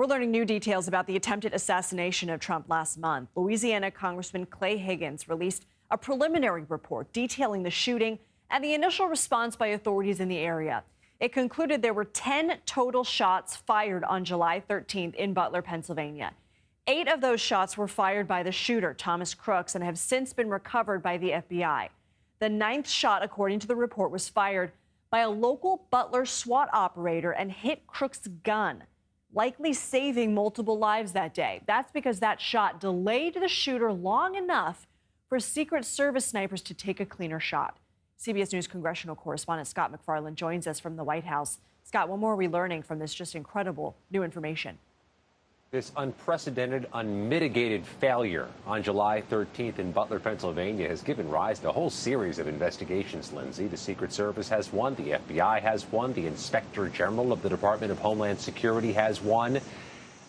We're learning new details about the attempted assassination of Trump last month. Louisiana Congressman Clay Higgins released a preliminary report detailing the shooting and the initial response by authorities in the area. It concluded there were 10 total shots fired on July 13th in Butler, Pennsylvania. 8 of those shots were fired by the shooter, Thomas Crooks, and have since been recovered by the FBI. The 9th shot, according to the report, was fired by a local Butler SWAT operator and hit Crooks' gun, likely saving multiple lives that day. That's because that shot delayed the shooter long enough for Secret Service snipers to take a cleaner shot. CBS News congressional correspondent Scott MacFarlane joins us from the White House. Scott, what more are we learning from this just incredible new information? This unprecedented, unmitigated failure on July 13th in Butler, Pennsylvania has given rise to a whole series of investigations, Lindsay. The Secret Service has one, the FBI has one, the Inspector General of the Department of Homeland Security has one.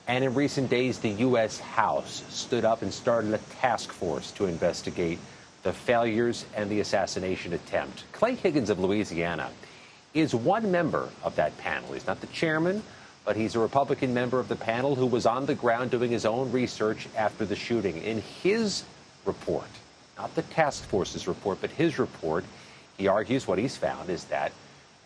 And in recent days, the U.S. House stood up and started a task force to investigate the failures and the assassination attempt. Clay Higgins of Louisiana is one member of that panel. He's not the chairman, but he's a Republican member of the panel who was on the ground doing his own research after the shooting. In his report, not the task force's report, but his report, he argues what he's found is that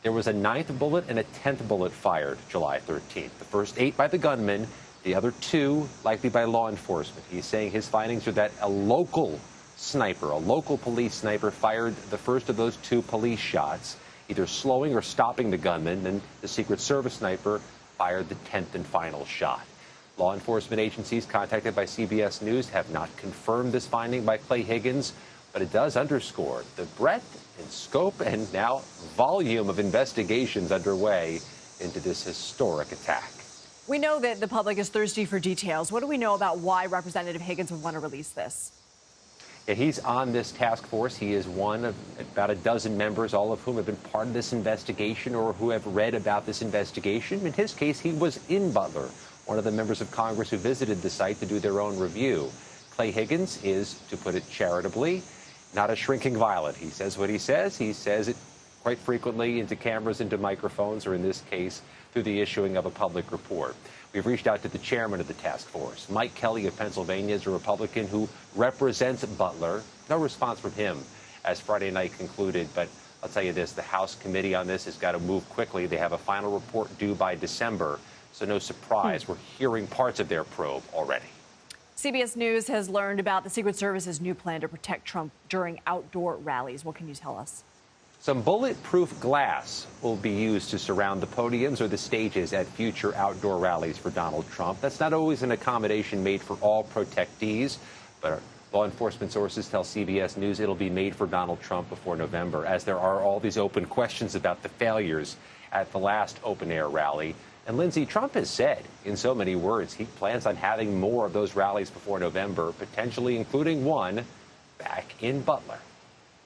there was a 9th bullet and a 10th bullet fired July 13th. The first 8 by the gunman, the other 2 likely by law enforcement. He's saying his findings are that a local sniper, a local police sniper, fired the first of those 2 police shots, either slowing or stopping the gunman, and the Secret Service sniper fired the 10th and final shot. Law enforcement agencies contacted by CBS News have not confirmed this finding by Clay Higgins, but it does underscore the breadth and scope and now volume of investigations underway into this historic attack. We know that the public is thirsty for details. What do we know about why Representative Higgins would want to release this? Yeah, he's on this task force. He is one of about a dozen members, all of whom have been part of this investigation or who have read about this investigation. In his case, he was in Butler, one of the members of Congress who visited the site to do their own review. Clay Higgins is, to put it charitably, not a shrinking violet. He says what he says. He says it quite frequently into cameras, into microphones, or in this case, through the issuing of a public report. We've reached out to the chairman of the task force. Mike Kelly of Pennsylvania is a Republican who represents Butler. No response from him as Friday night concluded. But I'll tell you this, the House committee on this has got to move quickly. They have a final report due by December. So no surprise, we're hearing parts of their probe already. CBS News has learned about the Secret Service's new plan to protect Trump during outdoor rallies. What can you tell us? Some bulletproof glass will be used to surround the podiums or the stages at future outdoor rallies for Donald Trump. That's not always an accommodation made for all protectees, but law enforcement sources tell CBS News it'll be made for Donald Trump before November, as there are all these open questions about the failures at the last open-air rally. And Lindsay, Trump has said in so many words he plans on having more of those rallies before November, potentially including one back in Butler.